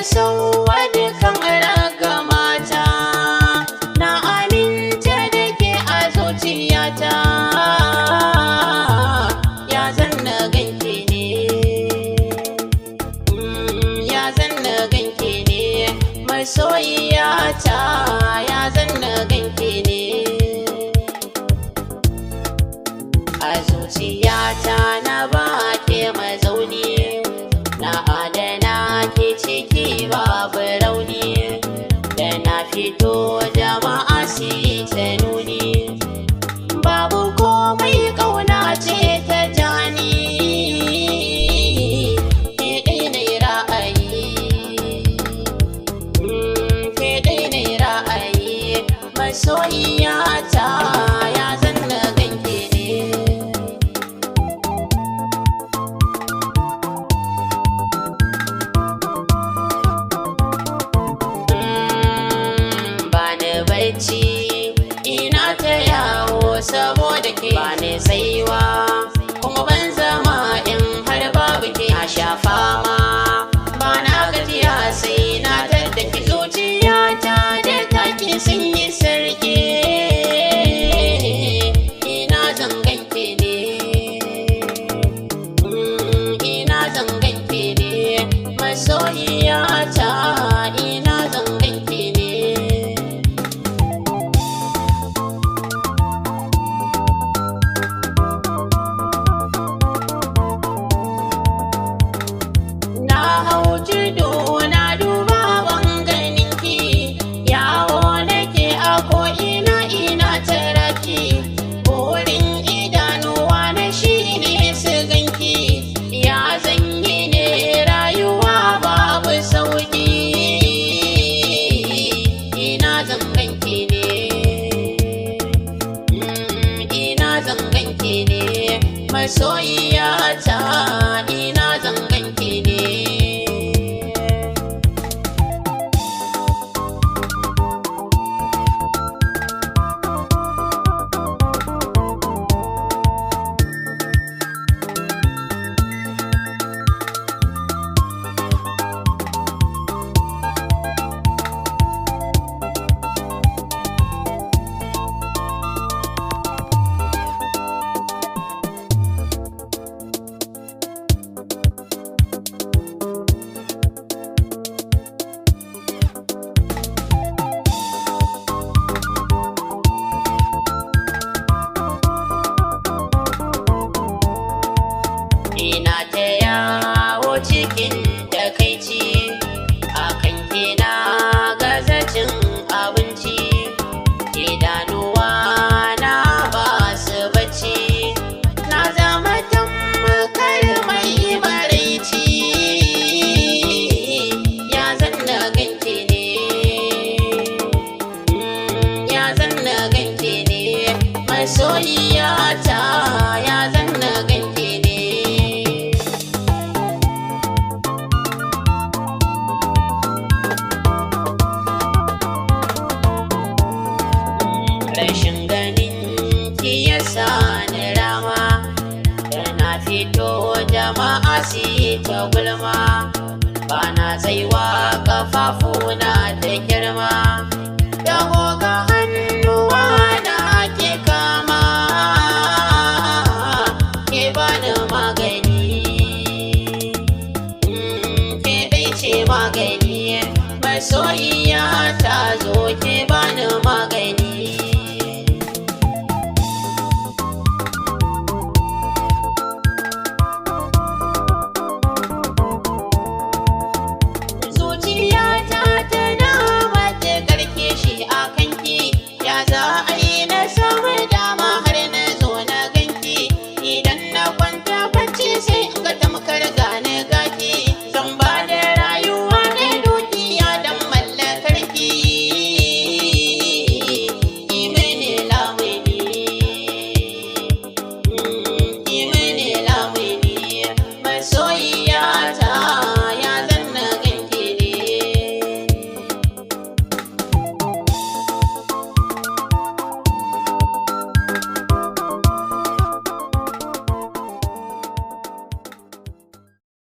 sauwa dukan ragamata, na aminta da ke a zuciyata. Ya zan na ganke ne, ya zan na ganke ne, masoyiyata. Ya zan na ganke ne, a zuciyata na ba ke mazauni, na adana ke ciki babu rauni, da na fito jama'a su yi ta nuni, babu komai ƙauna ce ta jani, ke ɗai na ra'ayi, ke ɗai na ra'ayi, masoyiyata. Ya zan na ganke ne, bacci ina ta yawo saboda ke, ba ni tsayuwa kuma ban zama in har babu ke. Na sha fama ba na gajiya sai na tadda ki, zuciyata da take sun yi sarki. Ina zan ganke ne, ina zan ganke ne, masoyiyata. Ina zan ganke ne, na duba banganinki, yawo nake a ko'ina ina taraki, burin idanuwa na shi ne su ganki. Ya zanyi ne rayuwa babu sauki, ina zan ganki ne, ina zan ganki ne, masoyiyata. Ina zan ganki ne, ina ta yawo cikin takaici, akan kina gaza cin abinci, idanuwa na ba su bacci, na zama tamkar mai maraici. Ya zan na ganke ne, ya zan na ganke ne, masoyiyata. Ya zan na ganke ne, rashin ganin ki yasa ni rama, da na fito jama'a su yi ta gulma.